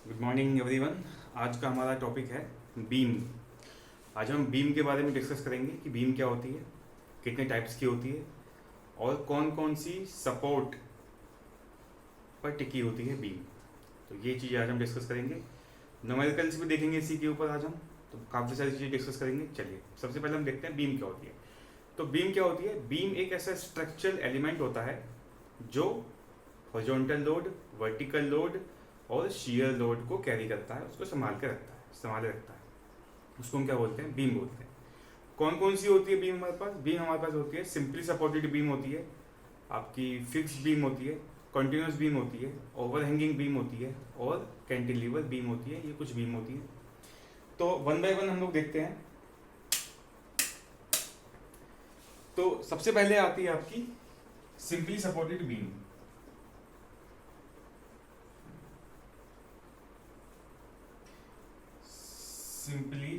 Good morning everyone. आज का हमारा टॉपिक है बीम। आज हम बीम के बारे में डिस्कस करेंगे कि बीम क्या होती है, कितने टाइप्स की होती है और कौन कौन सी सपोर्ट पर टिकी होती है बीम। तो ये चीज़ आज हम डिस्कस करेंगे। न्यूमेरिकल्स भी देखेंगे इसी के ऊपर आज हम, तो काफ़ी सारी चीज़ें डिस्कस करेंगे। चलिए सबसे पहले हम देखते हैं बीम क्या होती है। तो बीम क्या होती है? बीम एक ऐसा स्ट्रक्चरल एलिमेंट होता है जो हॉरिजॉन्टल लोड, वर्टिकल लोड और शियर लोड को कैरी करता है, उसको संभाले रखता है। उसको हम क्या बोलते हैं? बीम बोलते हैं। कौन कौन सी होती है बीम हमारे पास? बीम हमारे पास होती है सिंपली सपोर्टेड बीम होती है, आपकी फिक्स बीम होती है, कंटिन्यूस बीम होती है, ओवरहैंगिंग बीम होती है और कैंटिलीवर बीम होती है। ये कुछ बीम होती है। तो वन बाय वन हम लोग देखते हैं। तो सबसे पहले आती है आपकी simply supported beam. Simply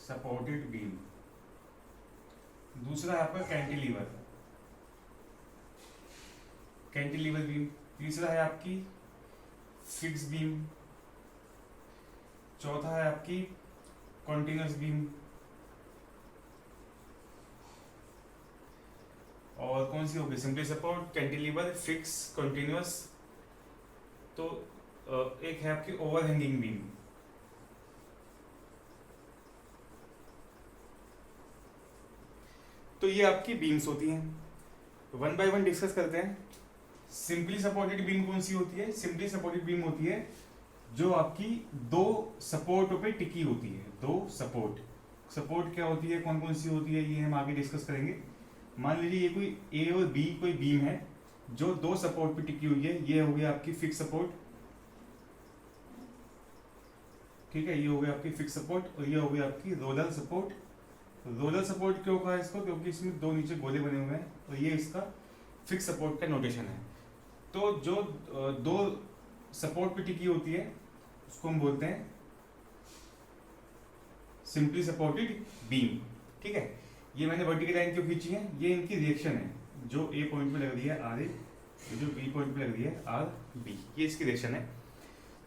supported beam. दूसरा है आपका कैंटिलीवर बीम। तीसरा है आपकी फिक्स बीम। चौथा है आपकी कॉन्टिन्यूस बीम। और कौन सी होगी? Simply support, cantilever, fix, continuous. तो एक है आपकी ओवरहैंगिंग बीम। तो ये आपकी बीम्स होती हैं। वन बाय वन डिस्कस करते हैं। सिंपली सपोर्टेड बीम कौन सी होती है? सिंपली सपोर्टेड बीम होती है जो आपकी दो सपोर्टों पे टिकी होती है। दो सपोर्ट क्या होती है, कौन कौन सी होती है, ये हम आगे डिस्कस करेंगे। मान लीजिए ये कोई ए और बी कोई बीम है जो दो सपोर्ट पे टिकी हुई है। ये हो गया आपकी फिक्स सपोर्ट, ठीक है, ये हो गया आपकी फिक्स सपोर्ट और ये हो गया आपकी रोलर सपोर्ट। रोलर सपोर्ट क्यों कहा इसको? क्योंकि इसमें दो नीचे गोले बने हुए हैं और ये इसका फिक्स सपोर्ट का नोटेशन है। तो जो दो सपोर्ट पे टिकी होती है उसको हम बोलते हैं सिंपली सपोर्टेड बीम, ठीक है। ये मैंने वर्टिकल लाइन क्यों खींची है? ये इनकी रिएक्शन है। जो ए पॉइंट पे लग रही है आर ए, जो बी पॉइंट पे लग रही है आर बी, ये इसकी रिएक्शन है।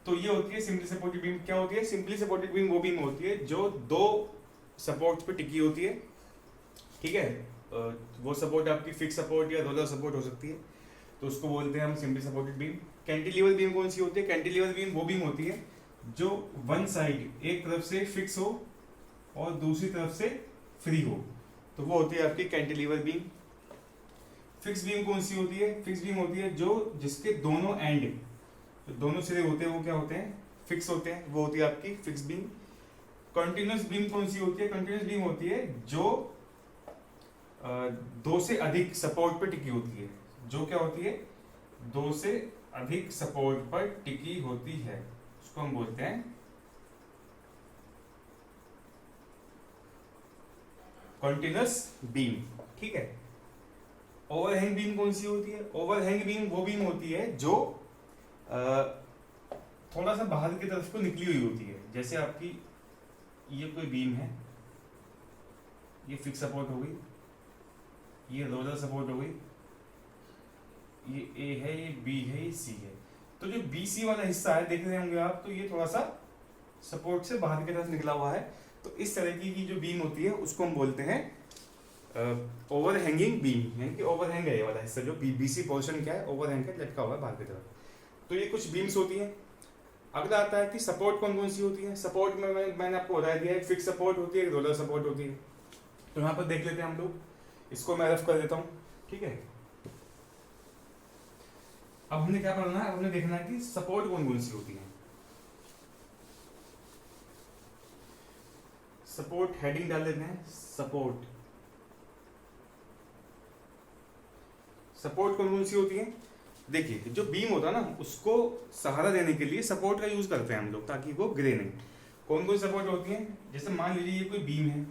तो ये होती है सिंपली सपोर्टेड बीम। क्या होती है सिंपली सपोर्टेड बीम? वो बीम होती है जो दो सपोर्ट पे टिकी होती है, ठीक है। वो सपोर्ट आपकी फिक्स सपोर्ट या रोलर सपोर्ट हो सकती है, तो उसको बोलते हैं हम simply supported beam. Cantilever beam कौन सी होती है? कैंटिलीवर बीम वो बीम होती है जो वन साइड एक तरफ से फिक्स हो और दूसरी तरफ से फ्री हो, तो वो होती है आपकी कैंटिलीवर बीम। फिक्स बीम कौन सी होती है? फिक्स बीम होती है जो जिसके दोनों एंड, दोनों सिरे होते हैं वो क्या होते हैं? फिक्स होते हैं, वो होती है आपकी फिक्स बीम। कंटिन्यूस बीम कौन सी होती है? कंटिन्यूस बीम होती है जो दो से अधिक सपोर्ट पर टिकी होती है। जो क्या होती है? दो से अधिक सपोर्ट पर टिकी होती है, उसको हम बोलते हैं कंटिन्यूस बीम, ठीक है। ओवरहैंग बीम कौन सी होती है? ओवरहैंग बीम वो बीम होती है जो थोड़ा सा बाहर की तरफ को निकली हुई होती है। जैसे आपकी ये कोई बीम है, ये फिक्स सपोर्ट हो गई, ये रोलर सपोर्ट हो गई, ये ए है, ये बी है, ये सी है। तो जो बी सी वाला हिस्सा है देख रहे होंगे आप, तो ये थोड़ा सा सपोर्ट से बाहर की तरफ निकला हुआ है। तो इस तरह की जो बीम होती है उसको हम बोलते हैं ओवरहैंगिंग बीम। यानी कि ओवरहैंग है ये वाला हिस्सा, जो बी सी पोर्शन क्या है, ओवरहैंग का, लटका हुआ है बाहर की तरफ। तो ये कुछ बीम्स होती हैं। अगला आता है कि सपोर्ट कौन कौन सी होती है। सपोर्ट में मैंने आपको बता दिया है, फिक्स सपोर्ट होती है, एक रोलर सपोर्ट होती है। तो यहाँ पर देख लेते हैं हम लोग, इसको मैं रफ कर देता हूँ, ठीक है। अब हमने क्या करना है? हमने देखना है कि सपोर्ट कौन कौन सी होती है। सपोर्ट हेडिंग डाल देते हैं, सपोर्ट कौन कौन सी होती है। देखिए जो बीम होता है ना, उसको सहारा देने के लिए सपोर्ट का यूज करते हैं हम लोग, ताकि वो गिरे नहीं। कौन कौन सपोर्ट होती है? जैसे मान लीजिए ये कोई बीम है,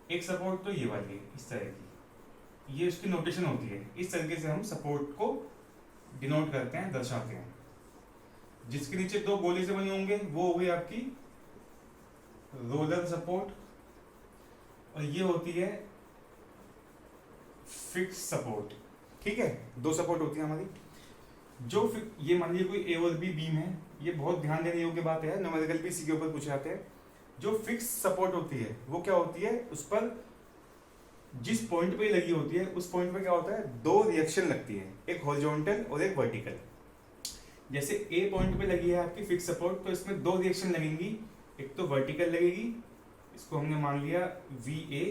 एक सपोर्ट तो ये वाली है इस तरह की, ये उसकी नोटेशन होती है। इस तरीके से हम सपोर्ट को डिनोट करते हैं, दर्शाते हैं। जिसके नीचे दो गोले से बने होंगे वो हो गई आपकी रोलर सपोर्ट, और ये होती है फिक्स सपोर्ट। ठीक है, दो सपोर्ट होती है हमारी। जो ये मान लीजिए कोई ए और बी बीम है, ये बहुत ध्यान देने योग्य बात है, न्यूमेरिकल भी इसी के ऊपर पूछे जाते हैं। जो फिक्स सपोर्ट होती है वो क्या होती है, उस पर जिस पॉइंट पे लगी होती है उस पॉइंट पे क्या होता है, दो रिएक्शन लगती है, एक हॉरिजॉन्टल और एक वर्टिकल। जैसे ए पॉइंट पे लगी है आपकी फिक्स सपोर्ट, तो इसमें दो रिएक्शन लगेंगी, एक तो वर्टिकल लगेगी, इसको हमने मान लिया VA,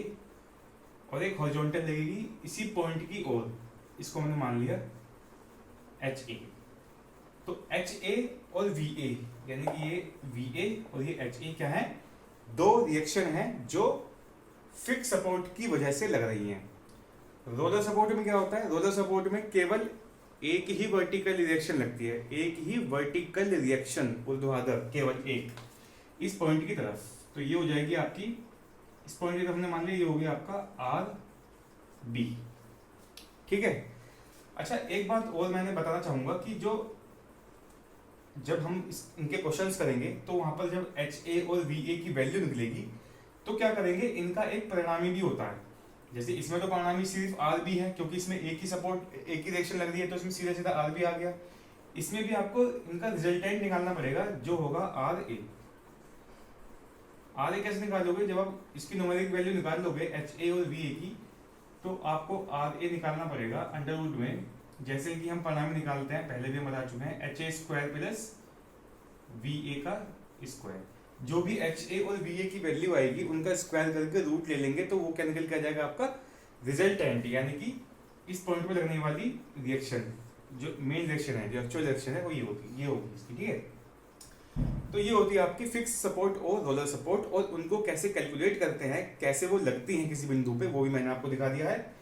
और एक हॉरिजॉन्टल लगेगी इसी पॉइंट की ओर, इसको हमने मान लिया HA। तो HA और VA यानी कि ये VA और ये HA क्या है, दो रिएक्शन हैं जो फिक्स सपोर्ट की वजह से लग रही हैं। रोलर सपोर्ट में क्या होता है, रोलर सपोर्ट में केवल एक ही वर्टिकल रिएक्शन लगती है, एक ही वर्टिकल रिएक्शन ऊर्ध्वाधर, केवल एक, इस पॉइंट की तरफ। तो ये हो जाएगी आपकी, इस पॉइंट की तरफ हमने मान लिया, ये हो गया आपका RB। ठीक है। अच्छा, एक बात और मैंने बताना चाहूंगा कि जब हम इनके क्वेश्चंस करेंगे तो वहां पर जब HA और VA की वैल्यू निकलेगी तो क्या करेंगे, इनका एक परिणामी भी होता है। जैसे इसमें तो परिणामी सिर्फ RB है, क्योंकि इसमें एक ही सपोर्ट, एक ही रिएक्शन लग रही है, तो इसमें सीधा सीधा RB आ गया। इसमें भी आपको इनका रिजल्टेंट निकालना पड़ेगा, जो होगा RA। RA कैसे निकालोगे, जब आप इसकी न्यूमेरिक वैल्यू निकाल लोगे HA और VA की, तो आपको RA निकालना पड़ेगा अंडर रूट में, जैसे कि हम परिणामी निकालते हैं, पहले भी हम बता चुके हैं, HA स्क्वायर प्लस VA का स्क्वायर। जो भी HA और VA की वैल्यू आएगी उनका स्क्वायर करके रूट ले लेंगे, तो वो क्या निकल के आ जाएगा आपका रिजल्टेंट, यानी कि इस पॉइंट पे लगने वाली रिएक्शन, जो मेन रिएक्शन है, जो एक्चुअल रिएक्शन है, वो ये होगी इसकी। ठीक है। तो ये होती है आपकी फिक्स सपोर्ट और रोलर सपोर्ट, और उनको कैसे कैलकुलेट करते हैं, कैसे वो लगती हैं किसी बिंदु पे, वो भी मैंने आपको दिखा दिया है।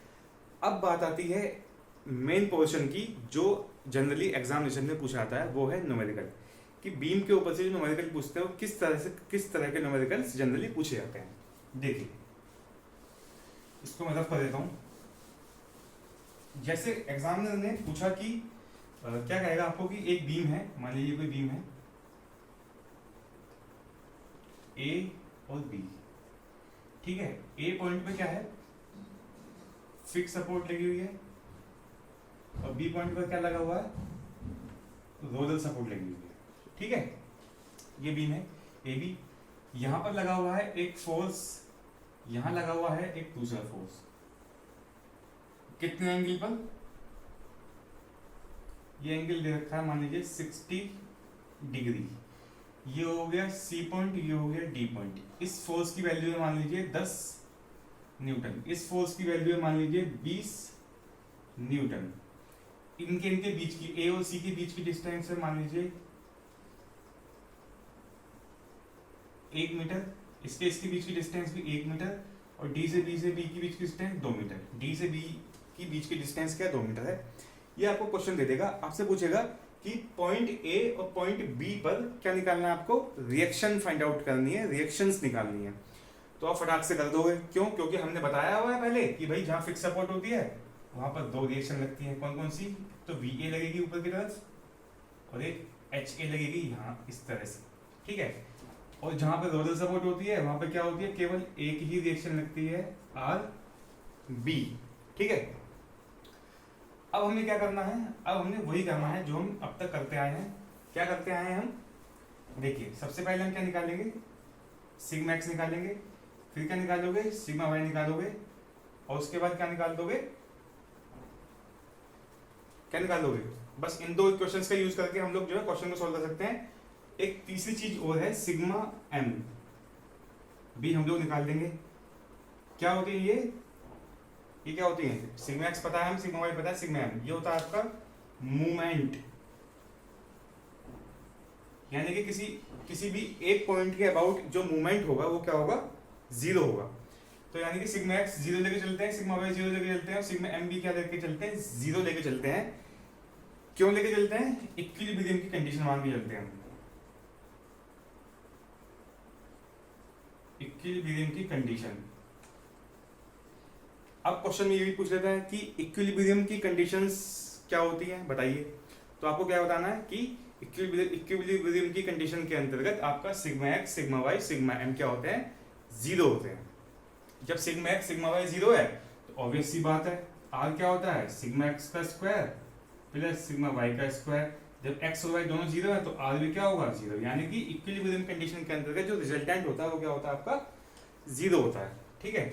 अब बात आती है मेन पोर्शन की, जो जनरली एग्जामिनेशन में पूछा जाता है, वो है न्यूमेरिकल, कि बीम के ऊपर से जो न्यूमेरिकल पूछते हैं वो किस तरह के न्यूमेरिकल जनरली पूछे जाते हैं। देखिए, इसको मैं रफ कर देता हूं। जैसे एग्जामिनर ने पूछा कि क्या कहेगा आपको कि एक बीम है, मान लीजिए कोई बीम है A और B। ठीक है। A पॉइंट पे क्या है, फिक्स सपोर्ट लगी हुई है, और B पॉइंट पर क्या लगा हुआ है, रोलर सपोर्ट लगी हुई है। ठीक है। ये बीम है AB, यहां पर लगा हुआ है एक फोर्स, यहां लगा हुआ है एक दूसरा फोर्स। कितने एंगल पर, ये एंगल दे रखा है मान लीजिए 60 डिग्री। ये हो गया C पॉइंट, ये हो गया D पॉइंट। इस फोर्स की वैल्यू है मान लीजिए 10 न्यूटन, इस फोर्स की वैल्यू है मान लीजिए 20 न्यूटन। इनके बीच की, A और C के बीच की डिस्टेंस है मान लीजिए 1 मीटर, इसके बीच की डिस्टेंस भी 1 मीटर, और D से B की बीच की डिस्टेंस 2 मीटर। D से B की बीच की डिस्टेंस क्या 2 मीटर है। ये आपको क्वेश्चन दे देगा, आपसे पूछेगा कि पॉइंट A और पॉइंट B पर क्या निकालना है, आपको रिएक्शन फाइंड आउट करनी है, रिएक्शंस निकालनी है। तो आप फटाक से कर दोगे, क्यों, क्योंकि हमने बताया हुआ है पहले कि भाई जहां फिक्स सपोर्ट होती है वहां पर दो रिएक्शन लगती हैं। कौन कौन सी, तो VA लगेगी ऊपर की तरफ, और एक HA लगेगी यहाँ इस तरह से। ठीक है। और जहां पर रोलर सपोर्ट होती है वहां पर क्या होती है, केवल एक ही रिएक्शन लगती है, RB। ठीक है। अब हमें क्या करना है, अब हमने वही करना है जो हम अब तक करते आए हैं। क्या करते आए हैं हम, देखिए, सबसे पहले हम क्या निकालेंगे, सिग्मा एक्स निकालेंगे, फिर क्या निकालोगे, सिग्मा वाई निकालोगे, और उसके बाद क्या निकाल दोगे, क्या निकाल दोगे, बस इन दो इक्वेशंस का यूज करके हम लोग जो है क्वेश्चन को सॉल्व कर सकते हैं। एक तीसरी चीज और है, सिग्मा एम भी हम लोग निकाल देंगे। क्या होती है ये क्या होती है, सिग्मा एक्स पता है, हम सिग्मा वाई पता है, सिग्मा एम ये होता है आपका मूवमेंट, यानी कि किसी भी एक पॉइंट के अबाउट जो मूवमेंट होगा वो क्या होगा, 0 होगा। तो यानी कि सिग्मा एक्स 0 लेके चलते हैं, सिग्मा वाई 0 लेके चलते हैं, और सिग्मा एम भी क्या लेके चलते हैं, 0 लेके चलते हैं। क्यों लेके चलते हैं, इक्विलिब्रियम की कंडीशन मान के चलते हैं, इक्विलिब्रियम की कंडीशन। अब क्वेश्चन में ये भी पूछ लेता है कि इक्विलिब्रियम की कंडीशंस क्या होती हैं, बताइए। तो आपको क्या बताना है कि इक्विलिब्रियम की कंडीशन के अंतर्गत आपका sigma x, sigma y, sigma M क्या होते हैं, 0 होते हैं। जब सिग्मा एक्स, सिग्मा वाई 0 है तो ऑब्वियस सी बात है आर क्या होता है सिग्मा एक्स का स्क्वायर प्लस सिग्मा वाई का स्क्वायर। जब एक्स और वाई दोनों जीरो है तो आर भी क्या होगा जीरो, यानी कि इक्विलिब्रियम कंडीशन के अंतर्गत जो रिजल्टेंट होता है वो क्या होता है आपका जीरो होता है। ठीक है,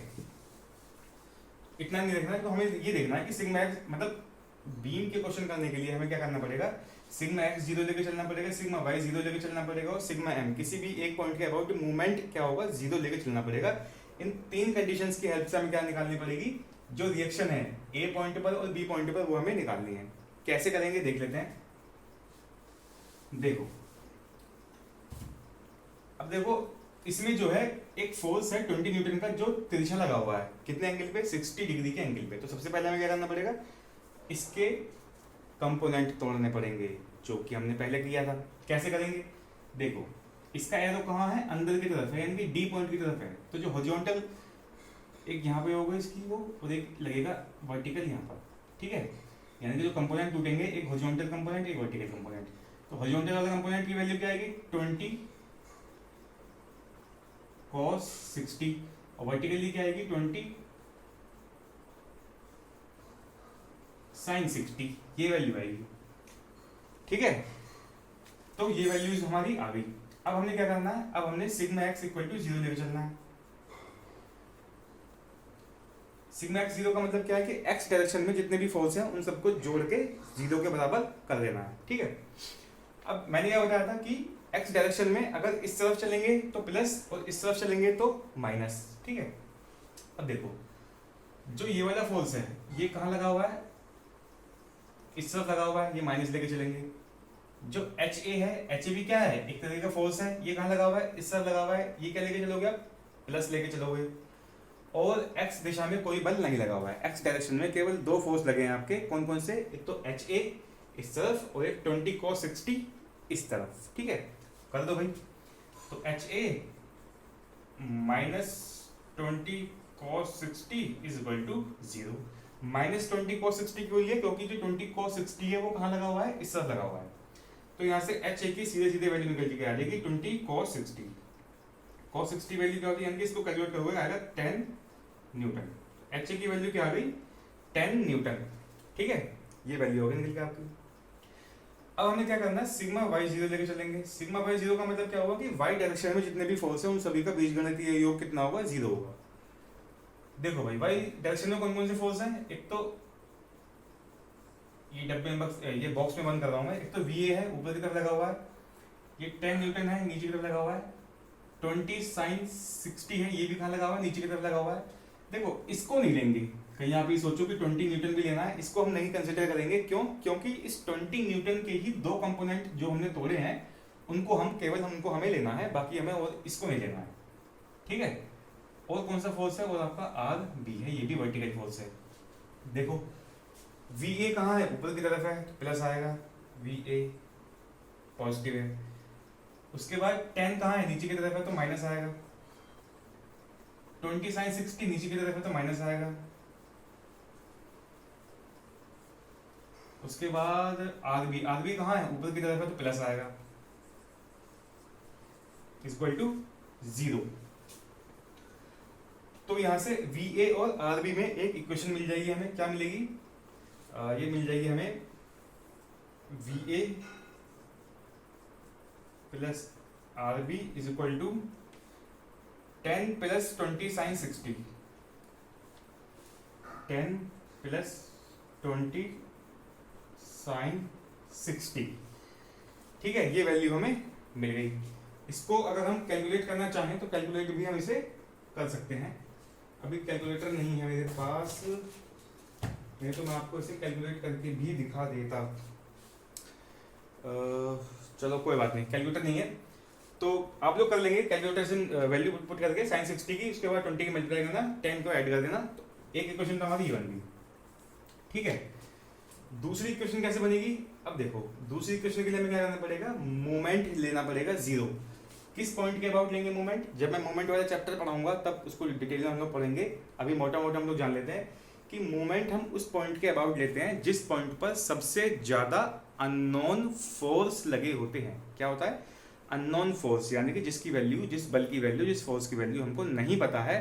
इतना नहीं देखना है, तो हमें ये देखना है कि सिग्मा एक्स मतलब बीम के क्वेश्चन करने के लिए हमें क्या करना पड़ेगा, सिग्मा एक्स जीरो लेके चलना पड़ेगा, सिग्मा वाई जीरो लेके चलना पड़ेगा और सिग्मा एम किसी भी एक पॉइंट के अबाउट मूवमेंट क्या होगा जीरो लेके चलना पड़ेगा। इन तीन कंडीशंस की हेल्प से हमें क्या निकालनी पड़ेगी, जो रिएक्शन है ए पॉइंट पर और बी पॉइंट पर वो हमें निकालनी है। कैसे करेंगे देख लेते हैं। देखो अब देखो इसमें जो है एक फोर्स है 20 न्यूटन का जो तिरछा लगा हुआ है, कितने एंगल पे 60 डिग्री के एंगल पे। तो सबसे पहले हमें क्या करना पड़ेगा, इसके कंपोनेंट तोड़ने पड़ेंगे, जो कि हमने पहले किया था। कैसे करेंगे, देखो इसका एरो कहाँ है, अंदर की तरफ है, यानी कि डी पॉइंट की तरफ है। तो जो हॉरिजॉन्टल एक यहाँ पे होगा इसकी वो और एक लगेगा वर्टिकल यहाँ पर। ठीक है, यानी कि जो कंपोनेंट टूटेंगे एक हॉरिजॉन्टल कंपोनेंट एक वर्टिकल कंपोनेंट। तो हॉरिजॉन्टल वाले कंपोनेंट की वैल्यू क्या आएगी 20 cos 60 और वर्टिकली क्या आएगी 20 sin 60, ये वैल्यू आएगी। ठीक है, तो ये वैल्यूज हमारी आ गई। अब हमने क्या करना है, अब हमने sigma x equal to zero लेकर चलना है। सिग्मा एक्स जीरो का मतलब क्या है कि एक्स डायरेक्शन में जितने भी फोर्स हैं उन सबको जोड़ के जीरो के बराबर कर देना है। ठीक है, अब मैंने क्या बताया था कि एक्स डायरेक्शन में अगर इस तरफ चलेंगे तो प्लस और इस तरफ चलेंगे तो माइनस। ठीक है, अब देखो जो ये वाला फोर्स है ये कहाँ लगा हुआ है, इस तरफ लगा हुआ है, ये माइनस लेके चलेंगे। जो एच ए है, एच ए भी क्या है एक तरीके का फोर्स है, ये कहाँ लगा हुआ है इस तरफ लगा हुआ है, ये क्या लेके चलोगे आप प्लस लेके चलोगे। और एक्स दिशा में कोई बल नहीं लगा हुआ है, एक्स डायरेक्शन में केवल दो फोर्स लगे हैं आपके। कौन कौन से, एक तो एच ए इस तरफ और एक 20 cos 60 इस तरफ। ठीक है, कर दो भाई। तो H A minus 20 cos 60 is equal to zero. Minus 20 cos 60 क्यों लिए, क्योंकि जो 20 cos 60 है वो कहाँ लगा हुआ है, इस तरफ लगा हुआ है। तो यहाँ से एच ए की सीधे सीधे वैल्यू निकल के आ जाएगी 20 cos 60। cos 60 वैल्यू क्या होती है, यानी कि इसको कैलकुलेट करोगे आएगा 10 न्यूटन। एच ए की वैल्यू क्या आ गई 10 न्यूटन। ठीक है, ये वैल्यू होगी निकल के आपकी। अब हमें क्या करना है, सिग्मा वाई जीरो लेके चलेंगे। सिग्मा वाई जीरो का मतलब क्या होगा कि वाई डायरेक्शन में जितने भी फोर्स है उन सभी का बीजगणितीय योग कितना होगा, जीरो होगा। देखो भाई वाई डायरेक्शन में कौन कौन से फोर्स हैं, एक तो ये डब्बे में ये बॉक्स में बंद कर रहा हूं मैं। एक तो वी ए है ऊपर की तरफ लगा हुआ है, ये 10 न्यूटन है नीचे की तरफ लगा हुआ है। 20 sin 60 है, ये भी कहाँ लगा हुआ है, नीचे की तरफ लगा हुआ है। देखो इसको नहीं लेंगे, कहीं आप ये सोचो कि 20 न्यूटन भी लेना है, इसको हम नहीं कंसिडर करेंगे। क्यों, क्योंकि इस 20 न्यूटन के ही दो कंपोनेंट जो हमने तोड़े हैं उनको हम केवल हमको हमें लेना है, बाकी हमें और इसको नहीं लेना है। ठीक है, और कौन सा फोर्स है, और आपका आर बी है, ये भी वर्टिकल फोर्स है। देखो वी ए कहाँ है, ऊपर की तरफ है तो प्लस आएगा, वी ए पॉजिटिव है। उसके बाद 10 कहाँ है, नीचे की तरफ है तो माइनस आएगा। 20 sin 60 नीचे की तरफ है तो माइनस आएगा। उसके बाद आर बी कहाँ है, ऊपर की तरफ है तो प्लस आएगा, इक्वल टू जीरो। तो यहां से वी ए और आर बी में एक इक्वेशन मिल जाएगी हमें। क्या मिलेगी, ये मिल जाएगी हमें V A plus R B is equal to 10 plus 20 sin 60, 10 plus 20 sin 60। ठीक है, ये वैल्यू हमें मिल गई। इसको अगर हम कैलकुलेट करना चाहें तो कैलकुलेट भी हम इसे कर सकते हैं। अभी कैलकुलेटर नहीं है मेरे पास, नहीं तो मैं आपको इसे कैलकुलेट करके भी दिखा देता। चलो कोई बात नहीं, कैलकुलेटर नहीं है तो आप लोग कर लेंगे। कैलकुलेटर से वैल्यू पुट करके sin 60 की, उसके बाद 20 की मल्टीप्लाई करना, 10 को ऐड कर देना, तो एक इक्वेशन तो हमारी ये बन गई। ठीक है, दूसरी इक्वेशन कैसे बनेगी, अब देखो दूसरी इक्वेशन के लिए हमें क्या करना पड़ेगा, मोमेंट लेना पड़ेगा जीरो। किस पॉइंट के अबाउट लेंगे मोमेंट, जब मैं मोमेंट वाला चैप्टर पढ़ाऊंगा तब उसको डिटेल में हम लोग पढ़ेंगे। अभी मोटा मोटा हम लोग जान लेते हैं कि मोमेंट हम उस पॉइंट के अबाउट लेते हैं जिस पॉइंट पर सबसे ज्यादा अननोन फोर्स लगे होते हैं। क्या होता है, अननोन फोर्स, यानी कि जिसकी वैल्यू, जिस बल की वैल्यू, जिस फोर्स की वैल्यू हमको नहीं पता है,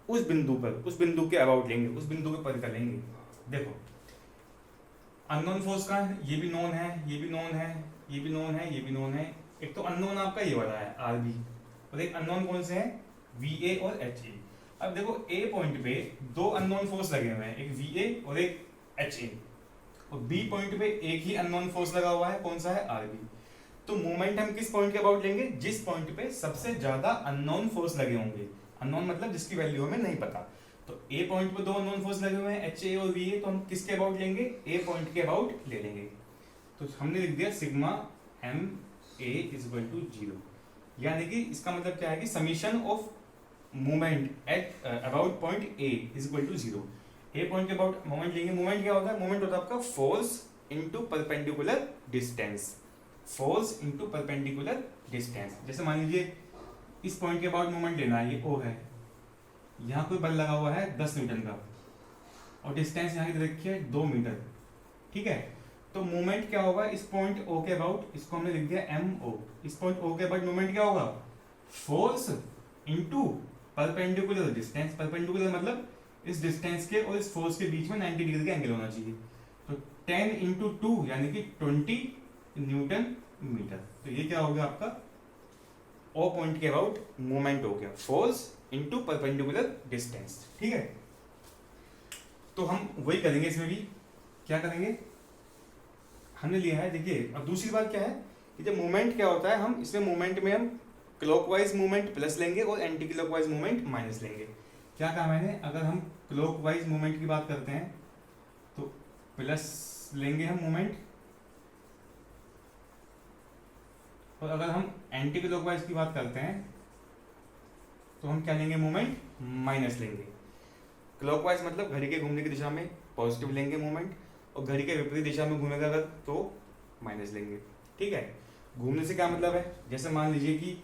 उस बिंदु पर, उस बिंदु के अबाउट लेंगे, उस बिंदु के पर कर लेंगे। देखो अननोन फोर्स का ये भी नोन है, ये भी नोन है, ये भी नोन है, ये भी नोन है। एक तो अननोन आपका ये वाला है आर बी, और एक अननोन कौन से है, वी ए और एच ए। अब देखो ए पॉइंट पे दो अननोन फोर्स लगे हुए हैं, एक वी ए और एक एच ए, और बी पॉइंट पे एक ही अननोन फोर्स लगा हुआ है, कौन सा है, आर बी। तो मोमेंट हम किस पॉइंट के अबाउट लेंगे, जिस पॉइंट पे सबसे ज्यादा अननोन फोर्स लगे होंगे। अननोन मतलब जिसकी वैल्यू हमें नहीं पता। तो ए पॉइंट पे दो अननोन फोर्स लगे हुए हैं, एच ए और वी ए, तो हम किसके अबाउट लेंगे, ए पॉइंट के अबाउट ले लेंगे। तो हमने लिख दिया sigma M A is equal to 0, यानी कि इसका मतलब क्या है कि summation of moment at about point A is equal to 0। A point के अबाउट मोमेंट लेंगे। मोमेंट क्या होता है, मोमेंट होता है आपका force into perpendicular distance, force into perpendicular distance. जैसे मान लीजिए इस पॉइंट के अबाउट मोमेंट लेना है, ये ओ है, यहाँ कोई बल लगा हुआ है 10 न्यूटन का, और डिस्टेंस यहाँ की देखिए 2 मीटर, ठीक है। तो मोमेंट क्या होगा इस पॉइंट ओ के अबाउट, इसको हमने लिख दिया एम ओ। इस पॉइंट ओ के अबाउट मोमेंट क्या होगा, force into perpendicular distance. Perpendicular मतलब इस डिस्टेंस के और इस फोर्स के बीच में 90 डिग्री का एंगल होना चाहिए। तो 10 इंटू 2 यानी कि 20 न्यूटन मीटर। तो ये क्या हो गया आपका ओ पॉइंट के अबाउट मोमेंट हो गया, फोर्स इनटू परपेंडिकुलर डिस्टेंस, ठीक है। तो हम वही करेंगे इसमें भी। क्या करेंगे, हमने लिया है, देखिए अब दूसरी बात क्या है कि जब मोमेंट क्या होता है, हम इसमें मोमेंट में हम क्लॉकवाइज मूवमेंट प्लस लेंगे और एंटी क्लॉकवाइज मूवमेंट माइनस लेंगे। क्या कहा मैंने, अगर हम क्लॉकवाइज मूवमेंट की बात करते हैं तो प्लस लेंगे हम मूवमेंट, और अगर हम एंटी क्लॉकवाइज की बात करते हैं तो हम क्या लेंगे, मूवमेंट माइनस लेंगे। क्लॉकवाइज मतलब घड़ी के घूमने की दिशा में पॉजिटिव लेंगे मूवमेंट, और घड़ी के विपरीत दिशा में घूमेगा अगर तो माइनस लेंगे, ठीक है। घूमने से क्या मतलब है, जैसे मान लीजिए कि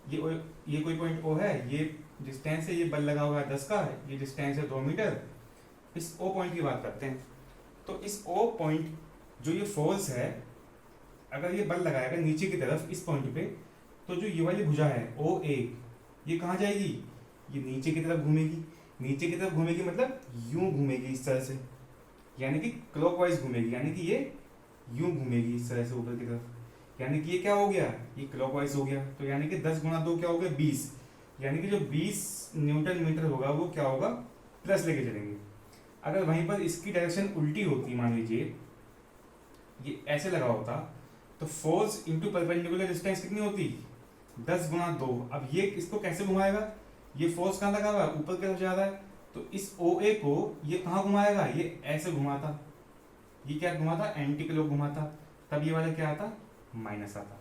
ये कोई पॉइंट ओ है, ये डिस्टेंस है, ये बल लगा हुआ है 10 का, ये डिस्टेंस है 2 मीटर। इस ओ पॉइंट की बात करते हैं, तो इस ओ पॉइंट जो ये फोर्स है, अगर ये बल लगाएगा नीचे की तरफ इस पॉइंट पे, तो जो ये वाली भुजा है ओ ए, ये कहाँ जाएगी, ये नीचे की तरफ घूमेगी। नीचे की तरफ घूमेगी मतलब यूं घूमेगी इस तरह से, यानी कि क्लॉकवाइज घूमेगी, यानी कि ये यूं घूमेगी इस तरह से ऊपर की तरफ, यानी कि ये क्या हो गया, ये क्लॉकवाइज हो गया। तो यानी कि 10 गुणा 2 क्या हो गया, 20, यानी कि जो 20 न्यूटन मीटर होगा वो क्या होगा, प्लस लेके चलेंगे। अगर वहीं पर इसकी डायरेक्शन उल्टी होती, मान लीजिए ये ऐसे लगा होता, तो फोर्स इंटू परपेंडिकुलर डिस्टेंस कितनी होती, 10 गुणा 2। अब ये इसको कैसे घुमाएगा, ये फोर्स कहाँ लगा हुआ है, ऊपर की तरफ जा रहा है, तो इस ओ ए को ये कहाँ घुमाएगा, ये ऐसे घुमाता, ये क्या घुमाता, एंटी क्लॉक घुमाता, तब ये वाला क्या आता, माइनस आता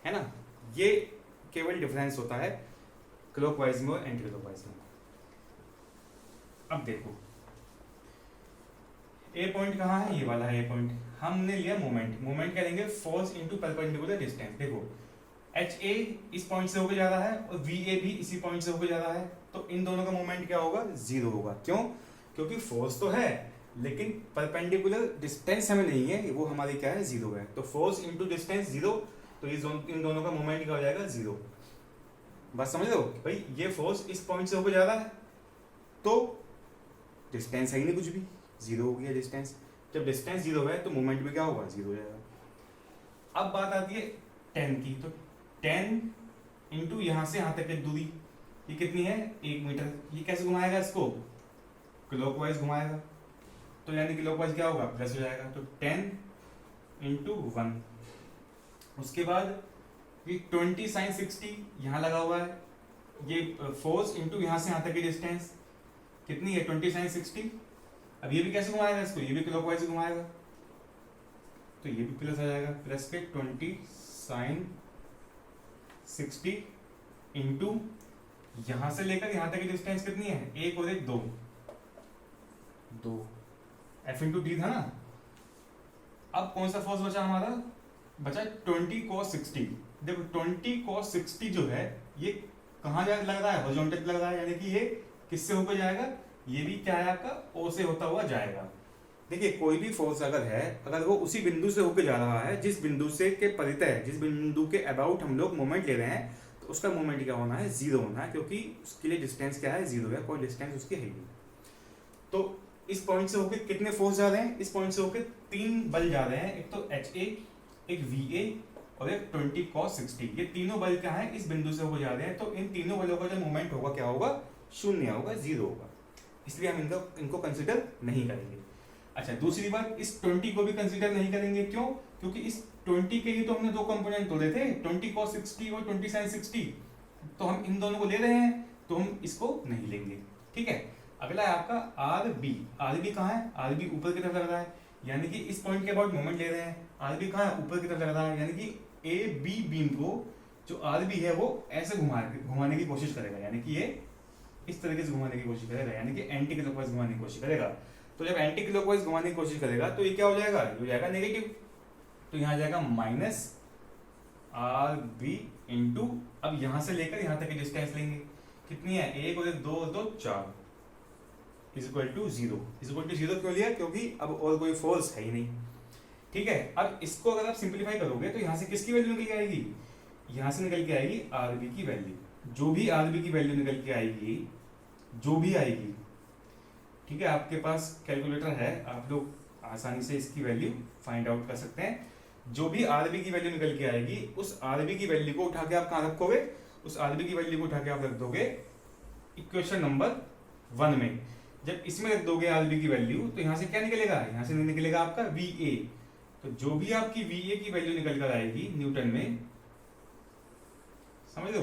है ना। ये केवल डिफरेंस होता है क्लॉकवाइज में और एंटी क्लॉकवाइज में। अब देखो ए पॉइंट कहाँ है, ये वाला है ए पॉइंट। हमने लिया मोमेंट, मोमेंट क्या लेंगे, फोर्स इनटू परपेंडिकुलर डिस्टेंस। देखो एच ए इस पॉइंट से होकर जा रहा है और वी ए भी इसी पॉइंट से होकर जा रहा है, तो इन दोनों का मोमेंट क्या होगा, 0 होगा। क्यों, क्योंकि फोर्स तो है लेकिन परपेंडिकुलर डिस्टेंस हमें नहीं है, वो हमारी क्या है, 0 है। तो फोर्स इनटू डिस्टेंस 0, तो इन दोनों का मोमेंट क्या हो जाएगा, 0। बात समझ लो भाई, ये फोर्स इस पॉइंट से होकर जा रहा है तो डिस्टेंस है ही नहीं कुछ भी, 0 हो गया डिस्टेंस। जब डिस्टेंस 0 है तो मोमेंट भी क्या होगा, 0 हो जाएगा। अब बात आती है 10 की, तो 10 इंटू यहाँ से यहाँ तक की दूरी, ये कितनी है, 1 मीटर। ये कैसे घुमाएगा इसको, क्लॉकवाइज घुमाएगा, तो यानी क्लॉकवाइज क्या होगा, प्लस हो जाएगा। तो 10 इंटू 1। उसके बाद ये 20 sin 60 यहाँ लगा हुआ है, ये फोर्स इंटू यहाँ से यहाँ तक की डिस्टेंस कितनी है, 20 sin 60। अब ये भी कैसे घुमाएगा इसको, ये भी क्लॉकवाइज घुमाएगा, तो ये भी प्लस आ जाएगा, प्लस के 20 sin 60 इंटू यहां से लेकर यहां तक की डिस्टेंस कितनी है, 1 और 1 2 एफ इंटू डी था ना। अब कौन सा फोर्स बचा हमारा, बचा 20 cos 60। देखो 20 cos 60 जो है ये कहाँ जा लग रहा है, हॉरिजॉन्टल लग रहा है, यानी कि ये किससे होकर जाएगा, ये भी क्या है आपका ओ से होता हुआ जाएगा। देखिए कोई भी फोर्स अगर है, अगर वो उसी बिंदु से होकर जा रहा है जिस बिंदु से के परितः, जिस बिंदु के अबाउट हम लोग मोमेंट ले रहे हैं, तो उसका मोमेंट क्या होना है, 0 होना है, क्योंकि उसके लिए डिस्टेंस क्या है, 0 है, कोई डिस्टेंस उसकी है नहीं। तो इस पॉइंट से होके कितने फोर्स जा रहे हैं, इस पॉइंट से होके 3 बल जा रहे हैं, एक तो HA, एक VA और एक 20 cos 60। ये तीनों बल क्या है, इस बिंदु से हो जा रहे हैं, तो इन तीनों बलों का जो मोमेंट होगा क्या होगा, शून्य होगा, जीरो होगा, इसलिए हम इनको कंसिडर नहीं करेंगे। अच्छा, दूसरी बात, इस 20 को भी कंसिडर नहीं करेंगे, क्यों, क्योंकि इस 20 के लिए तो हमने दो कंपोनेंट तोड़े थे, 20 cos 60 और 20 sin 60, तो हम इन दोनों को ले रहे हैं, तो हम इसको नहीं लेंगे। ठीक है, अगला है आपका RB। RB कहाँ है, RB ऊपर की तरफ लग रहा है, यानी कि इस पॉइंट के अबाउट मोमेंट ले रहे हैं। RB कहाँ है, ऊपर की तरफ लग रहा है, यानी कि AB बीम को जो RB है वो ऐसे घुमाने की कोशिश करेगा, यानी कि ये इस तरीके से घुमाने की कोशिश करेगा, यानी कि एंटी क्लॉकवाइज घुमाने की कोशिश करेगा। तो जब एंटी क्लॉकवाइज घुमाने की कोशिश करेगा तो ये क्या हो जाएगा, ये हो जाएगा नेगेटिव, तो यहाँ जाएगा -RB इंटू, अब यहाँ से लेकर यहाँ तक की डिस्टेंस लेंगे, कितनी है, 1 और 1 2 और 2 4, is equal to 0। Is equal to 0 क्यों लिया, क्योंकि अब और कोई फोर्स है ही नहीं। ठीक है, अब इसको अगर आप सिंप्लीफाई करोगे तो यहाँ से किसकी वैल्यू निकल के आएगी, यहाँ से निकल के आएगी RB की वैल्यू, जो भी RB की वैल्यू निकल के आएगी, जो भी आएगी, ठीक है, आपके पास कैलकुलेटर है, आप लोग आसानी से इसकी वैल्यू फाइंड आउट कर सकते हैं। जो भी RB की वैल्यू निकल के आएगी, उस RB की वैल्यू को उठा के आप कहाँ रखोगे, उस RB की वैल्यू को उठा के आप रख दोगे इक्वेशन नंबर 1 में। जब इसमें रख दोगे RB की वैल्यू, तो यहाँ से क्या निकलेगा, यहाँ से निकलेगा आपका VA। तो जो भी आपकी VA की वैल्यू निकल कर आएगी न्यूटन में, समझ लो,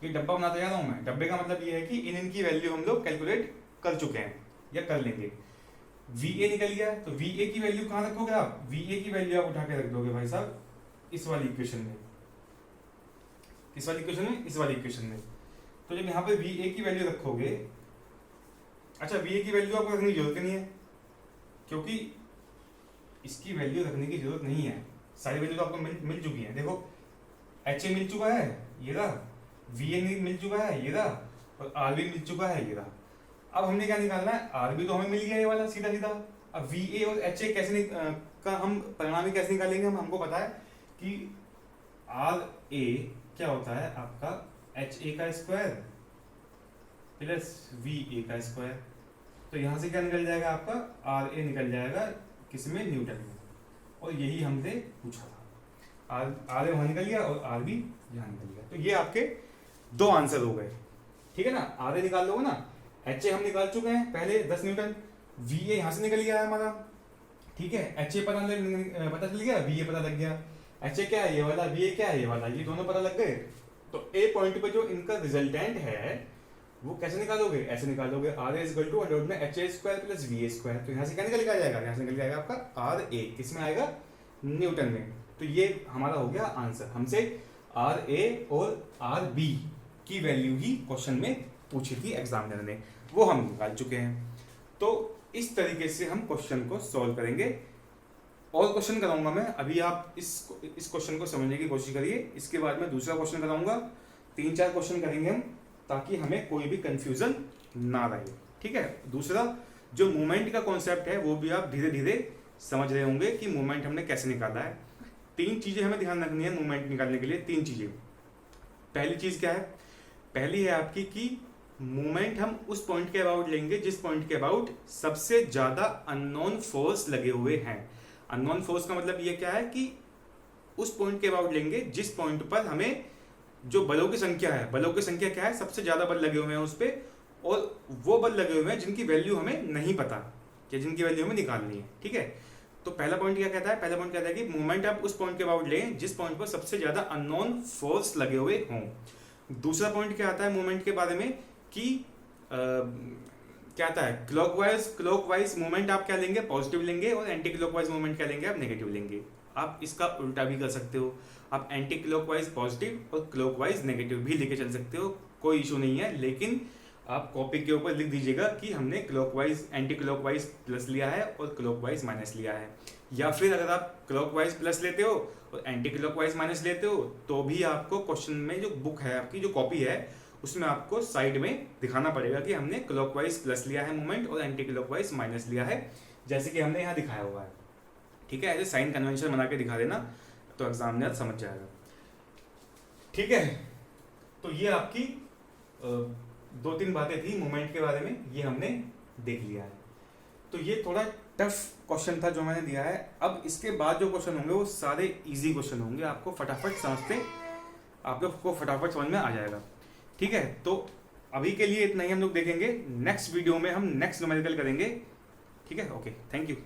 ये डब्बा बनाते जा रहा हूं मैं, डब्बे का मतलब ये है कि इनकी वैल्यू हम लोग कैलकुलेट कर चुके हैं या कर लेंगे। VA निकल गया, तो VA की वैल्यू कहाँ रखोगे आप, VA की वैल्यू आप उठा के रख दोगे भाई साहब इस वाली इक्वेशन में, इस वाली इक्वेशन में, इस वाली इक्वेशन में। तो जब यहाँ पे VA की वैल्यू रखोगे, अच्छा VA की वैल्यू आपको रखने की जरूरत नहीं है, क्योंकि इसकी वैल्यू रखने की जरूरत नहीं है, सारी वैल्यू तो आपको मिल चुकी है। देखो HA मिल चुका है, ये रहा, VA मिल चुका है, ये रहा, और RB मिल चुका है, ये रहा। अब हमने क्या निकालना है, RB तो हमें मिल गया ये वाला सीधा सीधा। अब VA और HA कैसे का हम परिणामी कैसे निकालेंगे, हमको पता है कि RA क्या होता है आपका HA का स्क्वायर प्लस VA का स्क्वायर। तो यहाँ से क्या निकल जाएगा आपका, RA निकल जाएगा किसमें, न्यूटन में, और यही हमसे पूछा था। RA वहाँ निकल गया और RB यहाँ निकल गया, तो ये आपके दो आंसर हो गए। ठीक है ना, RA निकाल लोगे ना, HA हम निकाल चुके हैं पहले 10 न्यूटन, VA यहाँ से निकल गया है हमारा, ठीक है, HA पता चल गया, VA पता लग गया। HA क्या है ये वाला, VA क्या है ये वाला, ये दोनों पता लग गए। तो A पॉइंट पे जो इनका रिजल्टेंट है वो कैसे निकालोगे, ऐसे निकालोगे, RA equal to under root में HA square plus VA square. तो यहाँ से क्या निकल के आ जाएगा, यहाँ से निकल जाएगा आपका RA, किसमें आएगा, न्यूटन में। तो ये हमारा हो गया आंसर, हमसे RA और RB की वैल्यू ही क्वेश्चन में पूछी थी एग्जामिनर ने, वो हम निकाल चुके हैं। तो इस तरीके से हम क्वेश्चन को सॉल्व करेंगे। और क्वेश्चन कराऊंगा मैं, अभी आप इस क्वेश्चन को समझने की कोशिश करिए, इसके बाद मैं दूसरा क्वेश्चन कराऊंगा, 3-4 क्वेश्चन करेंगे हम, ताकि हमें कोई भी कंफ्यूजन ना रहे। ठीक है, दूसरा जो मूवमेंट का कॉन्सेप्ट है वो भी आप धीरे धीरे समझ रहे होंगे कि मूवमेंट हमने कैसे निकाला है। 3 चीजें हमें ध्यान रखनी है मूवमेंट निकालने के लिए, 3 चीजें। पहली चीज क्या है, पहली है आपकी कि मूवमेंट हम उस पॉइंट के अबाउट लेंगे जिस पॉइंट के अबाउट सबसे ज्यादा अननोन फोर्स लगे हुए हैं। अननोन फोर्स का मतलब ये क्या है कि उस पॉइंट के अबाउट लेंगे जिस पॉइंट पर हमें जो बलों की संख्या है, बलों की संख्या क्या है, सबसे ज्यादा बल लगे हुए हैं उस पर, और वो बल लगे हुए हैं जिनकी वैल्यू हमें नहीं पता कि जिनकी वैल्यू हमें निकालनी है। ठीक है, तो पहला पॉइंट क्या कहता है, पहला पॉइंट कहता है कि मूवमेंट आप उस पॉइंट के अबाउट लें जिस पॉइंट पर सबसे ज्यादा अननोन फोर्स लगे हुए हों। दूसरा पॉइंट क्या आता है मूवमेंट के बारे में कि क्या आता है, क्लॉकवाइज मूवमेंट आप क्या लेंगे, पॉजिटिव लेंगे, और एंटी क्लॉकवाइज मूवमेंट क्या लेंगे, आप नेगेटिव लेंगे। आप इसका उल्टा भी कर सकते हो, आप एंटी क्लॉकवाइज पॉजिटिव और क्लॉकवाइज नेगेटिव भी लेके चल सकते हो, कोई इशू नहीं है। लेकिन आप कॉपी के ऊपर लिख दीजिएगा कि हमने क्लॉकवाइज एंटी क्लॉकवाइज प्लस लिया है और क्लॉकवाइज माइनस लिया है। या फिर अगर आप क्लॉकवाइज प्लस लेते हो और एंटी क्लॉकवाइज माइनस लेते हो तो भी आपको क्वेश्चन में जो बुक है आपकी, जो कॉपी है, उसमें आपको साइड में दिखाना पड़ेगा कि हमने क्लॉकवाइज प्लस लिया है मूवमेंट और एंटी क्लॉकवाइज माइनस लिया है, जैसे कि हमने यहाँ दिखाया हुआ है। ठीक है, ऐसे साइन कन्वेंशन बना के दिखा देना तो एग्जामिनर समझ जाएगा। ठीक है, तो ये आपकी 2-3 बातें थी मूवमेंट के बारे में, ये हमने देख लिया है। तो ये थोड़ा टफ क्वेश्चन था जो मैंने दिया है। अब इसके बाद जो क्वेश्चन होंगे वो सारे इजी क्वेश्चन होंगे, आपको फटाफट समझ में आ जाएगा। ठीक है, तो अभी के लिए इतना ही हम लोग देखेंगे। नेक्स्ट वीडियो में हम नेक्स्ट न्यूमेरिकल करेंगे। ठीक है, ओके, थैंक यू।